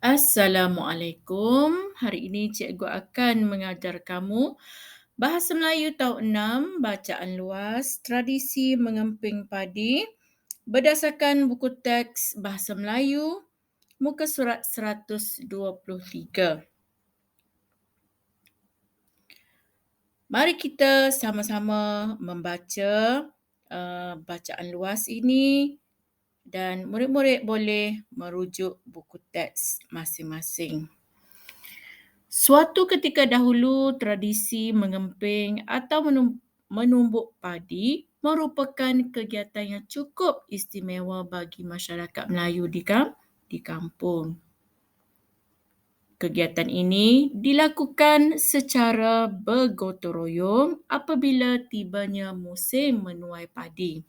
Assalamualaikum. Hari ini cikgu akan mengajar kamu Bahasa Melayu Tahun 6, Bacaan Luas, Tradisi Mengemping Padi berdasarkan buku teks Bahasa Melayu, muka surat 123. Mari kita sama-sama membaca bacaan luas ini dan murid-murid boleh merujuk buku teks masing-masing. Suatu ketika dahulu, tradisi mengemping atau menumbuk padi merupakan kegiatan yang cukup istimewa bagi masyarakat Melayu di kampung. Kegiatan ini dilakukan secara bergotong royong apabila tibanya musim menuai padi.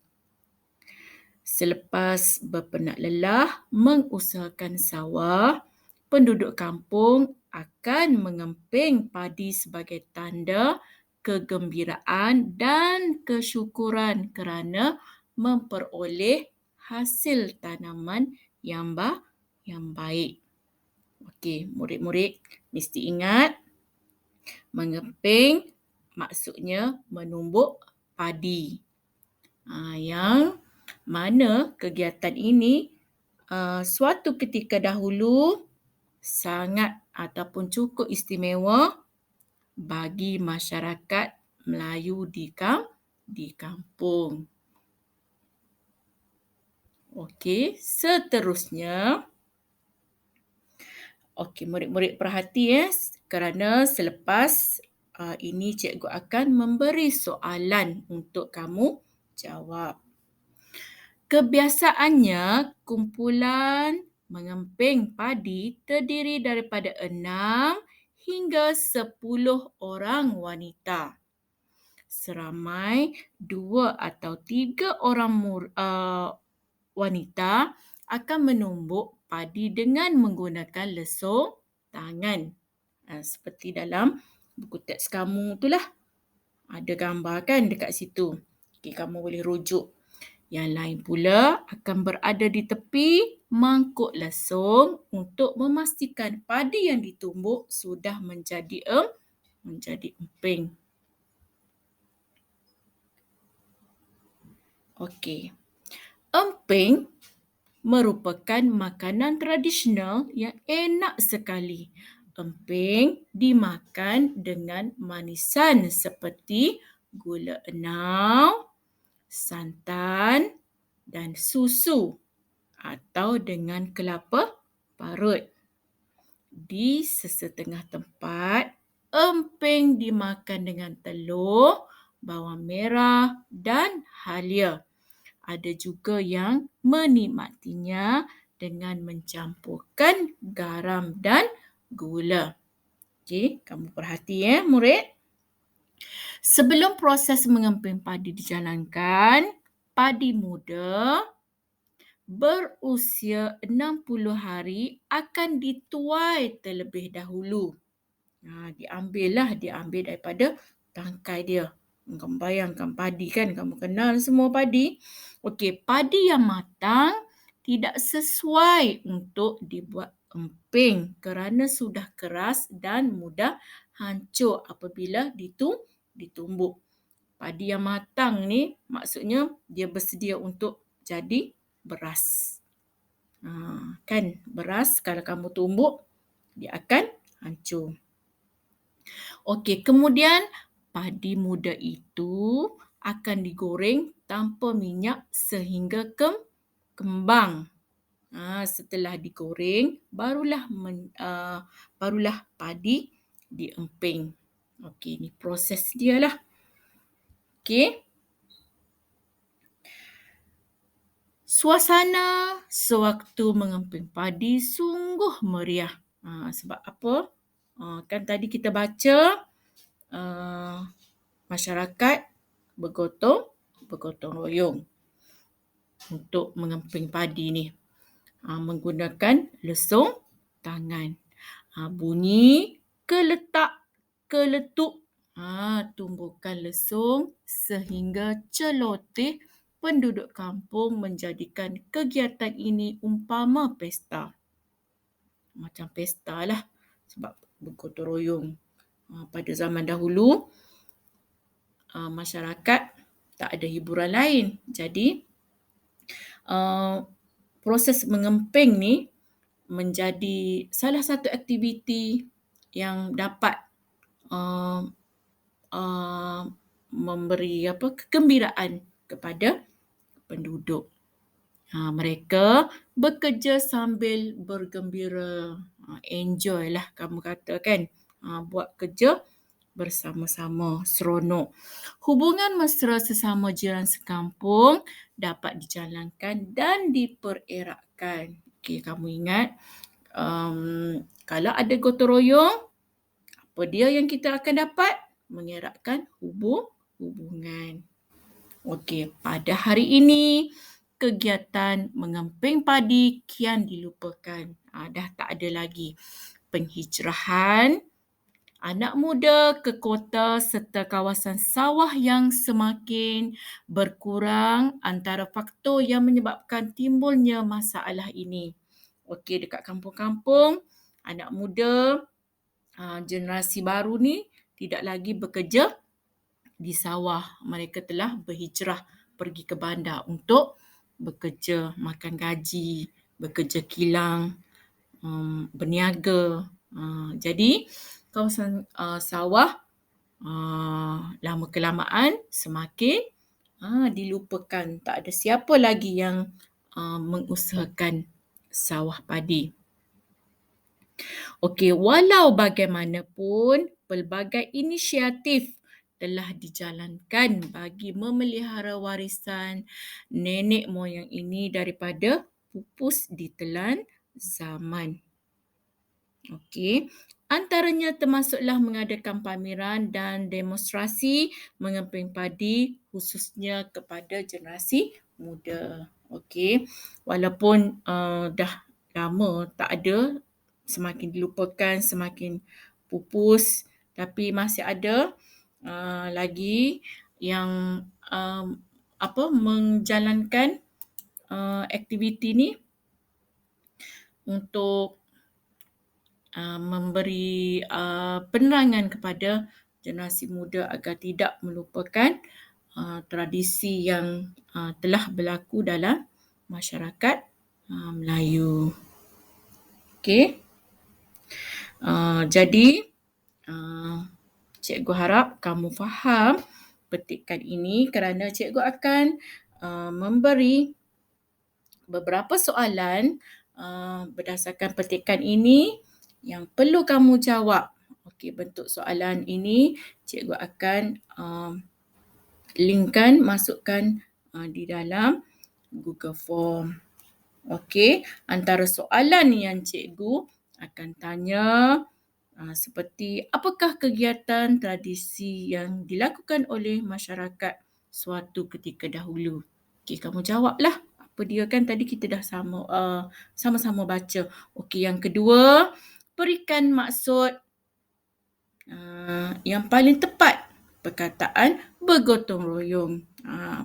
Selepas berpenat lelah mengusahakan sawah, penduduk kampung akan mengemping padi sebagai tanda kegembiraan dan kesyukuran kerana memperoleh hasil tanaman yang baik. Okey, murid-murid mesti ingat mengemping maksudnya menumbuk padi. Yang mana kegiatan ini suatu ketika dahulu sangat ataupun cukup istimewa bagi masyarakat Melayu di kampung. Okey, seterusnya. Okey, murid-murid perhati kerana selepas ini cikgu akan memberi soalan untuk kamu jawab. Kebiasaannya, kumpulan mengemping padi terdiri daripada 6 hingga 10 orang wanita. Seramai 2 atau 3 orang wanita akan menumbuk padi dengan menggunakan lesung tangan. Seperti dalam buku teks kamu itulah. Ada gambar kan dekat situ. Okey, kamu boleh rujuk. Yang lain pula akan berada di tepi mangkuk lesung untuk memastikan padi yang ditumbuk sudah menjadi emping. Okey. Emping merupakan makanan tradisional yang enak sekali. Emping dimakan dengan manisan seperti gula enau, santan dan susu atau dengan kelapa parut. Di sesetengah tempat, emping dimakan dengan telur, bawang merah dan halia. Ada juga yang menikmatinya dengan mencampurkan garam dan gula. Okey, kamu perhati murid. Sebelum proses mengemping padi dijalankan, padi muda berusia 60 hari akan dituai terlebih dahulu. Diambil daripada tangkai dia. Kamu bayangkan padi kan, kamu kenal semua padi. Okey, padi yang matang tidak sesuai untuk dibuat emping kerana sudah keras dan mudah hancur apabila ditumbuk. Padi yang matang ni maksudnya dia bersedia untuk jadi beras. Kan beras kalau kamu tumbuk dia akan hancur. Okey, kemudian padi muda itu akan digoreng tanpa minyak sehingga kembang. Setelah digoreng, barulah padi diemping. Okey, ini proses dia lah. Okey. Suasana sewaktu mengemping padi sungguh meriah. Sebab apa? Kan tadi kita baca masyarakat bergotong royong untuk mengemping padi ni. Menggunakan lesung tangan. Bunyi keletuk tumbukan lesung sehingga celoteh penduduk kampung menjadikan kegiatan ini umpama pesta. macam pesta lah sebab bergotong royong. Pada zaman dahulu, masyarakat tak ada hiburan lain. Jadi, proses mengemping ni menjadi salah satu aktiviti yang dapat memberi kegembiraan kepada penduduk. Mereka bekerja sambil bergembira. Enjoy lah kamu kata kan. Buat kerja bersama-sama, seronok. Hubungan mesra sesama jiran sekampung dapat dijalankan dan dipereratkan. Okey, kamu ingat kalau ada gotong royong, apa dia yang kita akan dapat? Mengeratkan hubungan. Okey, pada hari ini kegiatan mengemping padi kian dilupakan. Dah tak ada lagi penghijrahan anak muda ke kota serta kawasan sawah yang semakin berkurang antara faktor yang menyebabkan timbulnya masalah ini. Okey, dekat kampung-kampung, anak muda generasi baru ni tidak lagi bekerja di sawah. Mereka telah berhijrah pergi ke bandar untuk bekerja, makan gaji, bekerja kilang, berniaga. Jadi, kawasan sawah lama kelamaan semakin dilupakan. Tak ada siapa lagi yang mengusahakan sawah padi. Okey, walau bagaimanapun, pelbagai inisiatif telah dijalankan bagi memelihara warisan nenek moyang ini daripada pupus ditelan zaman. Okey, antaranya termasuklah mengadakan pameran dan demonstrasi mengemping padi khususnya kepada generasi muda. Okey, walaupun dah lama tak ada, semakin dilupakan, semakin pupus, tapi masih ada lagi yang menjalankan aktiviti ni untuk memberi penerangan kepada generasi muda agar tidak melupakan tradisi yang telah berlaku dalam masyarakat Melayu. Okey. Jadi, cikgu harap kamu faham petikan ini kerana cikgu akan memberi beberapa soalan berdasarkan petikan ini yang perlu kamu jawab. Okey, bentuk soalan ini cikgu akan linkkan, masukkan di dalam Google Form. Okey, antara soalan yang cikgu akan tanya seperti apakah kegiatan tradisi yang dilakukan oleh masyarakat suatu ketika dahulu. Okey, kamu jawablah. Apa dia kan tadi kita dah sama-sama baca. Okey, yang kedua, berikan maksud yang paling tepat perkataan bergotong royong.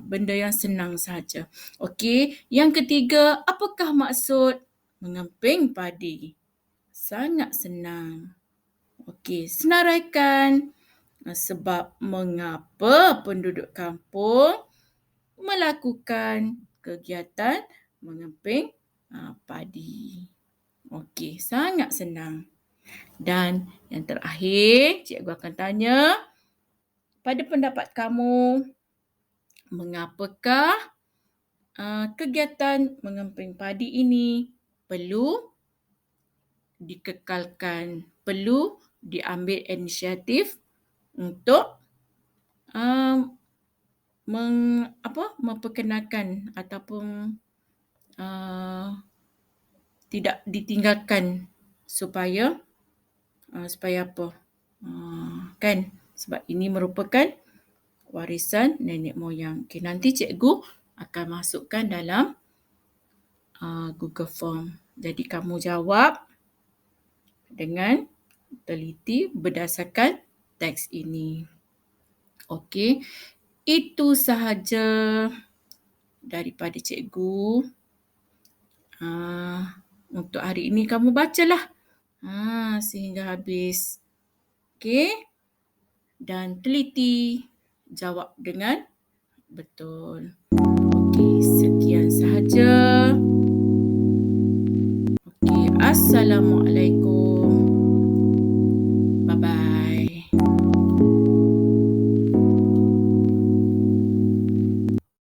Benda yang senang saja. Okey, yang ketiga, apakah maksud mengemping padi? Sangat senang. Okey, senaraikan sebab mengapa penduduk kampung melakukan kegiatan mengemping padi. Okey, sangat senang. Dan yang terakhir, cikgu akan tanya, pada pendapat kamu, mengapakah kegiatan mengemping padi ini perlu dikekalkan, perlu diambil inisiatif untuk memperkenalkan ataupun tidak ditinggalkan supaya apa? Kan? Sebab ini merupakan warisan nenek moyang. Okay, nanti cikgu akan masukkan dalam Google Form. Jadi kamu jawab dengan teliti berdasarkan teks ini. Okey, itu sahaja daripada cikgu. Untuk hari ini kamu bacalah Sehingga habis. Okey. Dan teliti. Jawab dengan betul. Okey, sekian sahaja. Okey, Assalamualaikum.